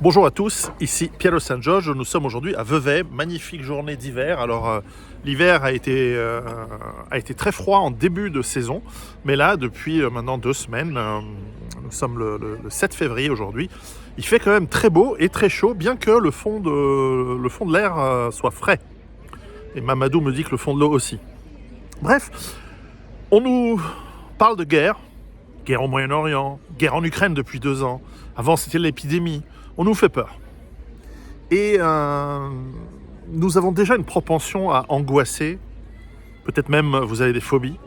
Bonjour à tous, ici Piero San Giorgio. Nous sommes aujourd'hui à Vevey, magnifique journée d'hiver. Alors l'hiver a été très froid en début de saison, mais là depuis maintenant 2 semaines, nous sommes le 7 février aujourd'hui, il fait quand même très beau et très chaud, bien que le fond de l'air soit frais. Et Mamadou me dit que le fond de l'eau aussi. Bref, on nous parle de guerre au Moyen-Orient, guerre en Ukraine depuis 2 ans, avant c'était l'épidémie. On nous fait peur. Et nous avons déjà une propension à angoisser. Peut-être même vous avez des phobies.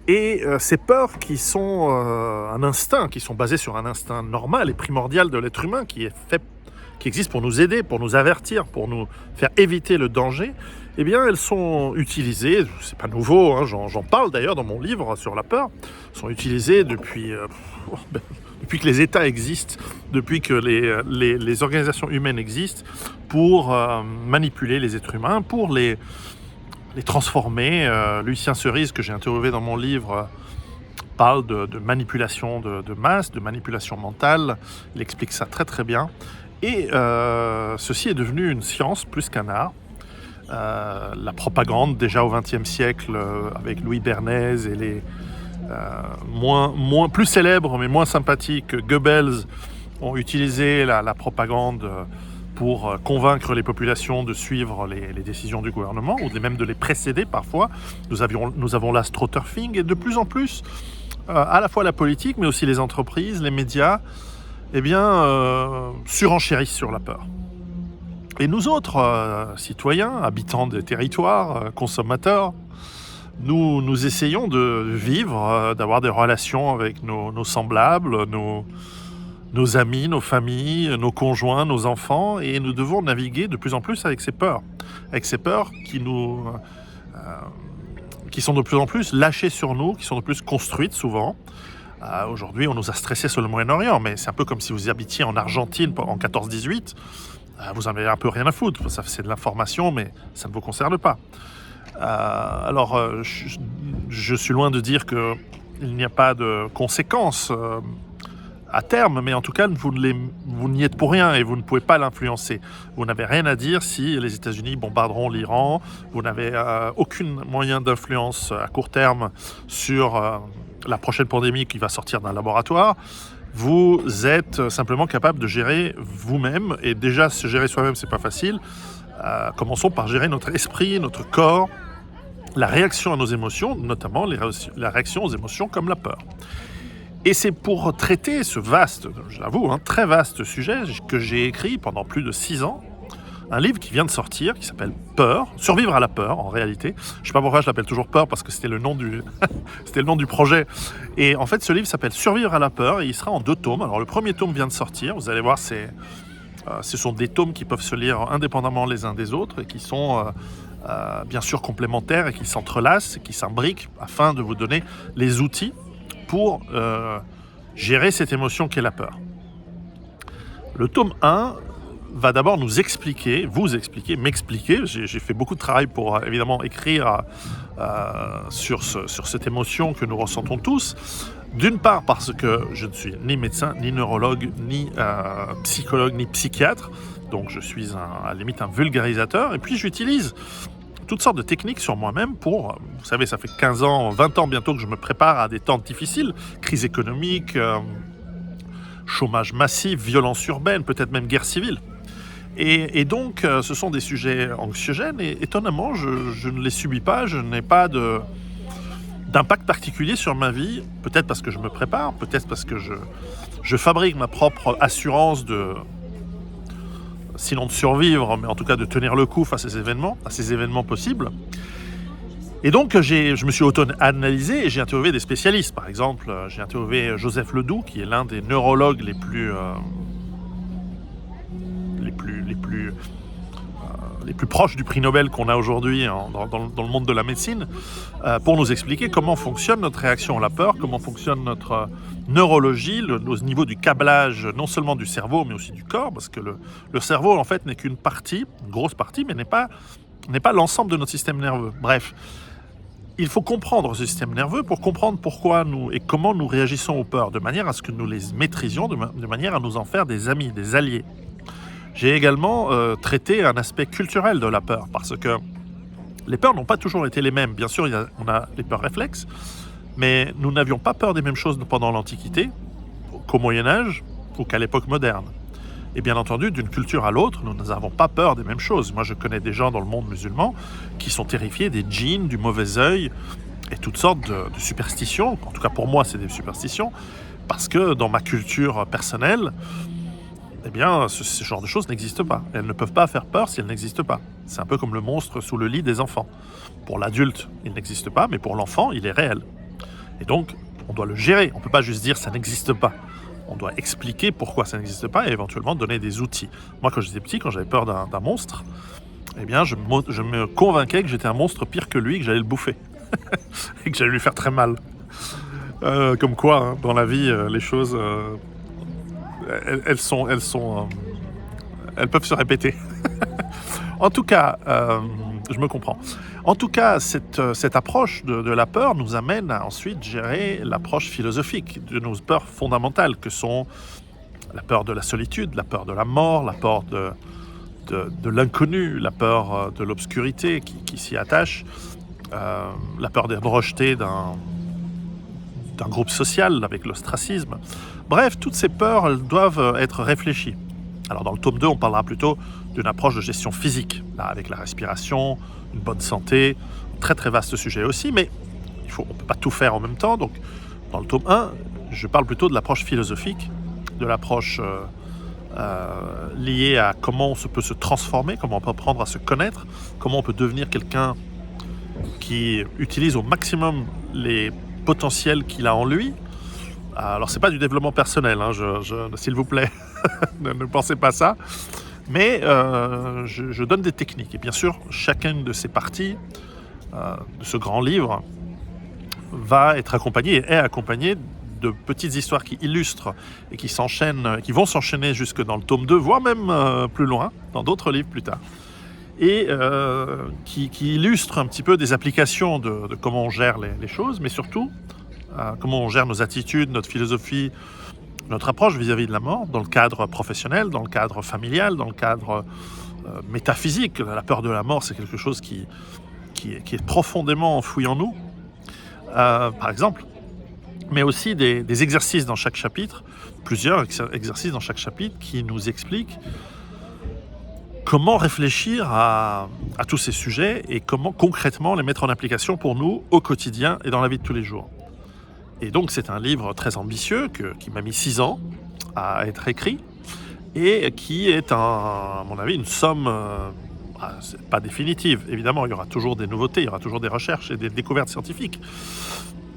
Et ces peurs qui sont un instinct, qui sont basées sur un instinct normal et primordial de l'être humain, qui existe pour nous aider, pour nous avertir, pour nous faire éviter le danger, eh bien elles sont utilisées, c'est pas nouveau, hein, j'en parle d'ailleurs dans mon livre sur la peur, sont utilisées depuis que les États existent, depuis que les organisations humaines existent, pour manipuler les êtres humains, pour les transformer. Lucien Cerise, que j'ai interviewé dans mon livre, parle de manipulation de masse, de manipulation mentale. Il explique ça très très bien. Et ceci est devenu une science plus qu'un art. La propagande, déjà au XXe siècle, avec Louis Bernays et les plus célèbres mais moins sympathiques, Goebbels, ont utilisé la propagande pour convaincre les populations de suivre les décisions du gouvernement, ou même de les précéder parfois. Nous avons l'astroturfing, et de plus en plus, à la fois la politique, mais aussi les entreprises, les médias, surenchérissent sur la peur. Et nous autres, citoyens, habitants des territoires, consommateurs, nous essayons de vivre, d'avoir des relations avec nos semblables, nos amis, nos familles, nos conjoints, nos enfants, et nous devons naviguer de plus en plus avec ces peurs qui sont de plus en plus lâchées sur nous, qui sont de plus construites souvent. Aujourd'hui, on nous a stressés sur le Moyen-Orient, mais c'est un peu comme si vous habitiez en Argentine en 14-18. Vous en avez un peu rien à foutre. Ça, c'est de l'information, mais ça ne vous concerne pas. Je suis loin de dire qu'il n'y a pas de conséquences à terme, mais en tout cas, vous n'y êtes pour rien et vous ne pouvez pas l'influencer. Vous n'avez rien à dire si les États-Unis bombarderont l'Iran. Vous n'avez aucun moyen d'influence à court terme sur la prochaine pandémie qui va sortir d'un laboratoire. Vous êtes simplement capable de gérer vous-même, et déjà se gérer soi-même, c'est pas facile. Commençons par gérer notre esprit, notre corps, la réaction à nos émotions, notamment la réaction aux émotions comme la peur. Et c'est pour traiter ce vaste, je l'avoue, très vaste sujet que j'ai écrit pendant plus de 6 ans un livre qui vient de sortir, qui s'appelle Peur, Survivre à la peur en réalité. Je ne sais pas pourquoi je l'appelle toujours Peur, parce que c'était le nom du projet. Et en fait, ce livre s'appelle Survivre à la peur, et il sera en 2 tomes. Alors le premier tome vient de sortir, vous allez voir, ce sont des tomes qui peuvent se lire indépendamment les uns des autres, et qui sont bien sûr complémentaires, et qui s'entrelacent, et qui s'imbriquent, afin de vous donner les outils pour gérer cette émotion qu'est la peur. Le tome 1 va d'abord vous expliquer, m'expliquer. J'ai fait beaucoup de travail pour évidemment écrire sur cette émotion que nous ressentons tous. D'une part parce que je ne suis ni médecin, ni neurologue, ni psychologue, ni psychiatre. Donc je suis à la limite un vulgarisateur. Et puis j'utilise toutes sortes de techniques sur moi-même pour, vous savez, ça fait 15 ans, 20 ans bientôt que je me prépare à des temps difficiles, crise économique, chômage massif, violence urbaine, peut-être même guerre civile. Et donc, ce sont des sujets anxiogènes, et étonnamment, je ne les subis pas, je n'ai pas d'impact particulier sur ma vie, peut-être parce que je me prépare, peut-être parce que je fabrique ma propre assurance sinon de survivre, mais en tout cas de tenir le coup face à ces événements possibles. Et donc, je me suis auto-analysé et j'ai interviewé des spécialistes. Par exemple, j'ai interviewé Joseph Ledoux, qui est l'un des neurologues les plus proches du prix Nobel qu'on a aujourd'hui dans le monde de la médecine, pour nous expliquer comment fonctionne notre réaction à la peur, comment fonctionne notre neurologie, au niveau du câblage, non seulement du cerveau, mais aussi du corps, parce que le cerveau, en fait, n'est qu'une partie, une grosse partie, mais n'est pas l'ensemble de notre système nerveux. Bref, il faut comprendre ce système nerveux pour comprendre pourquoi nous et comment nous réagissons aux peurs, de manière à ce que nous les maîtrisions, de manière à nous en faire des amis, des alliés. J'ai également traité un aspect culturel de la peur, parce que les peurs n'ont pas toujours été les mêmes. Bien sûr, on a les peurs réflexes, mais nous n'avions pas peur des mêmes choses pendant l'Antiquité, qu'au Moyen-Âge ou qu'à l'époque moderne. Et bien entendu, d'une culture à l'autre, nous n'avons pas peur des mêmes choses. Moi, je connais des gens dans le monde musulman qui sont terrifiés des djinns, du mauvais œil et toutes sortes de superstitions. En tout cas, pour moi, c'est des superstitions, parce que dans ma culture personnelle, eh bien, ce genre de choses n'existe pas. Elles ne peuvent pas faire peur si elles n'existent pas. C'est un peu comme le monstre sous le lit des enfants. Pour l'adulte, il n'existe pas, mais pour l'enfant, il est réel. Et donc, on doit le gérer. On ne peut pas juste dire ça n'existe pas. On doit expliquer pourquoi ça n'existe pas et éventuellement donner des outils. Moi, quand j'étais petit, quand j'avais peur d'un monstre, eh bien, je me convainquais que j'étais un monstre pire que lui, que j'allais le bouffer. Et que j'allais lui faire très mal. Comme quoi, hein, dans la vie, les choses... elles peuvent se répéter. En tout cas, je me comprends. En tout cas, cette approche de la peur nous amène à ensuite gérer l'approche philosophique de nos peurs fondamentales, que sont la peur de la solitude, la peur de la mort, la peur de l'inconnu, la peur de l'obscurité qui s'y attache, la peur d'être rejeté d'un groupe social avec l'ostracisme. Bref, toutes ces peurs, elles doivent être réfléchies. Alors dans le tome 2, on parlera plutôt d'une approche de gestion physique, là, avec la respiration, une bonne santé, très très vaste sujet aussi, mais on ne peut pas tout faire en même temps. Donc dans le tome 1, je parle plutôt de l'approche philosophique, de l'approche liée à comment on peut se transformer, comment on peut apprendre à se connaître, comment on peut devenir quelqu'un qui utilise au maximum les potentiels qu'il a en lui. Alors c'est pas du développement personnel, hein, s'il vous plaît, ne pensez pas ça, mais je donne des techniques. Et bien sûr, chacune de ces parties de ce grand livre va être accompagnée et est accompagnée de petites histoires qui illustrent et qui vont s'enchaîner jusque dans le tome 2, voire même plus loin, dans d'autres livres plus tard. Et qui illustrent un petit peu des applications de comment on gère les choses, mais surtout comment on gère nos attitudes, notre philosophie, notre approche vis-à-vis de la mort, dans le cadre professionnel, dans le cadre familial, dans le cadre métaphysique. La peur de la mort, c'est quelque chose qui est profondément enfoui en nous, par exemple. Mais aussi des exercices dans chaque chapitre, plusieurs exercices dans chaque chapitre qui nous expliquent comment réfléchir à tous ces sujets et comment concrètement les mettre en application pour nous au quotidien et dans la vie de tous les jours. Et donc c'est un livre très ambitieux qui m'a mis 6 ans à être écrit et qui est, à mon avis, une somme pas définitive. Évidemment, il y aura toujours des nouveautés, il y aura toujours des recherches et des découvertes scientifiques.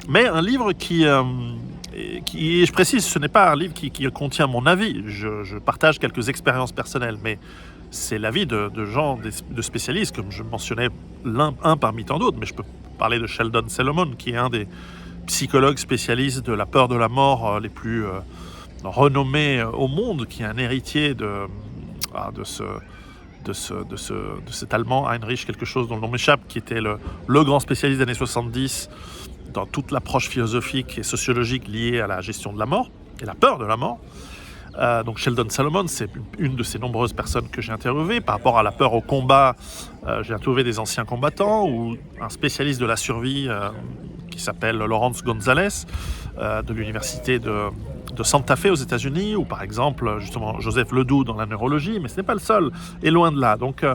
Mais un livre qui, je précise, ce n'est pas un livre qui contient mon avis. Je partage quelques expériences personnelles, mais c'est l'avis de gens, de spécialistes, comme je mentionnais un parmi tant d'autres, mais je peux parler de Sheldon Solomon, qui est un des psychologues spécialistes de la peur de la mort les plus renommés au monde, qui est un héritier de cet Allemand, Heinrich quelque chose dont le nom m'échappe, qui était le grand spécialiste des années 70 dans toute l'approche philosophique et sociologique liée à la gestion de la mort et la peur de la mort. Donc Sheldon Solomon, c'est une de ces nombreuses personnes que j'ai interviewées. Par rapport à la peur au combat, j'ai interviewé des anciens combattants ou un spécialiste de la survie qui s'appelle Lawrence Gonzalez de l'université de Santa Fe aux États-Unis, ou par exemple justement Joseph Ledoux dans la neurologie, mais ce n'est pas le seul, et loin de là. Donc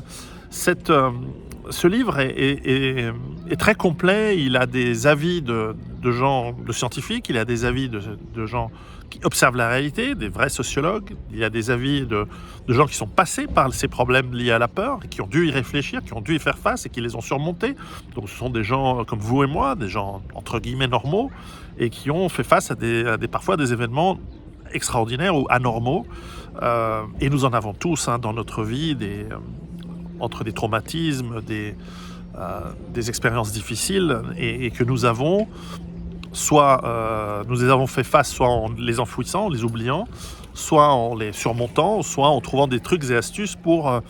ce livre est très complet. Il a des avis de gens, de scientifiques, il a des avis de gens qui observent la réalité, des vrais sociologues, il y a des avis de gens qui sont passés par ces problèmes liés à la peur, et qui ont dû y réfléchir, qui ont dû y faire face et qui les ont surmontés. Donc ce sont des gens comme vous et moi, des gens entre guillemets normaux, et qui ont fait face à parfois des événements extraordinaires ou anormaux. Et nous en avons tous dans notre vie, entre des traumatismes, des expériences difficiles, et que nous avons soit nous les avons fait face, soit en les enfouissant, en les oubliant, soit en les surmontant, soit en trouvant des trucs et astuces pour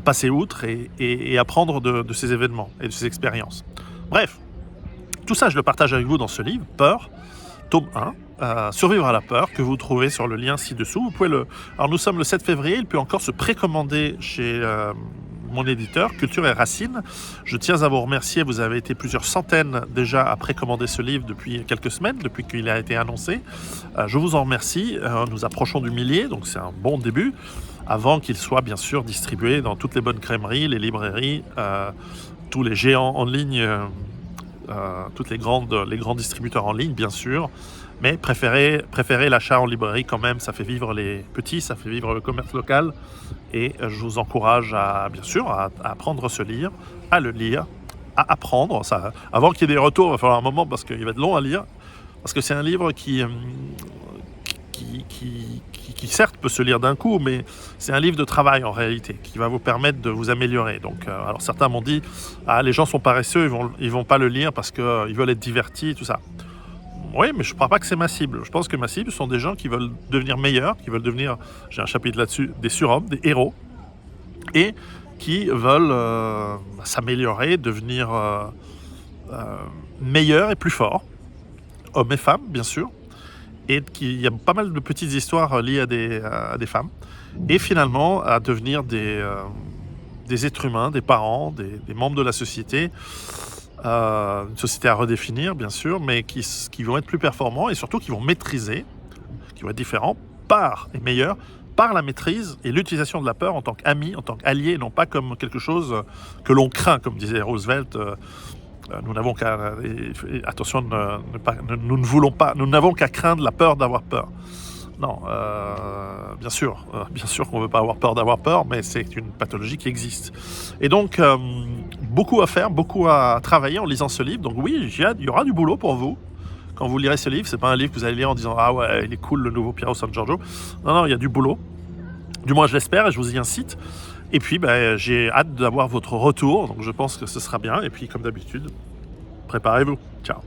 passer outre et apprendre de ces événements et de ces expériences. Bref, tout ça, je le partage avec vous dans ce livre, Peur, tome 1, Survivre à la peur, que vous trouvez sur le lien ci-dessous. Vous pouvez Alors nous sommes le 7 février, il peut encore se précommander chez mon éditeur, Culture et Racines. Je tiens à vous remercier, vous avez été plusieurs centaines déjà à précommander ce livre depuis quelques semaines, depuis qu'il a été annoncé. Je vous en remercie, nous approchons du millier, donc c'est un bon début, avant qu'il soit bien sûr distribué dans toutes les bonnes crèmeries, les librairies, tous les géants en ligne, toutes les grands distributeurs en ligne, bien sûr. Mais préférez l'achat en librairie quand même, ça fait vivre les petits, ça fait vivre le commerce local. Et je vous encourage bien sûr, à apprendre ce livre, à le lire, à apprendre. Avant qu'il y ait des retours, il va falloir un moment parce qu'il va être long à lire. Parce que c'est un livre qui certes peut se lire d'un coup, mais c'est un livre de travail en réalité, qui va vous permettre de vous améliorer. Donc, alors certains m'ont dit, les gens sont paresseux, ils vont pas le lire parce qu'ils veulent être divertis, tout ça. Oui, mais je ne crois pas que c'est ma cible. Je pense que ma cible sont des gens qui veulent devenir meilleurs, qui veulent devenir, j'ai un chapitre là-dessus, des surhommes, des héros, et qui veulent s'améliorer, devenir meilleurs et plus forts, hommes et femmes, bien sûr. Et il y a pas mal de petites histoires liées à des femmes, et finalement à devenir des êtres humains, des parents, des membres de la société, une société à redéfinir bien sûr, mais qui vont être plus performants et surtout qui vont maîtriser, qui vont être différents et meilleurs par la maîtrise et l'utilisation de la peur en tant qu'ami, en tant qu'allié, et non pas comme quelque chose que l'on craint, comme disait Roosevelt. Nous n'avons qu'à attention, nous n'avons qu'à craindre la peur d'avoir peur. Non, bien sûr qu'on ne veut pas avoir peur d'avoir peur, mais c'est une pathologie qui existe. Et donc, beaucoup à faire, beaucoup à travailler en lisant ce livre. Donc oui, il y aura du boulot pour vous quand vous lirez ce livre. C'est pas un livre que vous allez lire en disant « Ah ouais, il est cool le nouveau Piero San Giorgio ». Non, il y a du boulot. Du moins, je l'espère et je vous y incite. Et puis, j'ai hâte d'avoir votre retour. Donc je pense que ce sera bien. Et puis, comme d'habitude, préparez-vous. Ciao.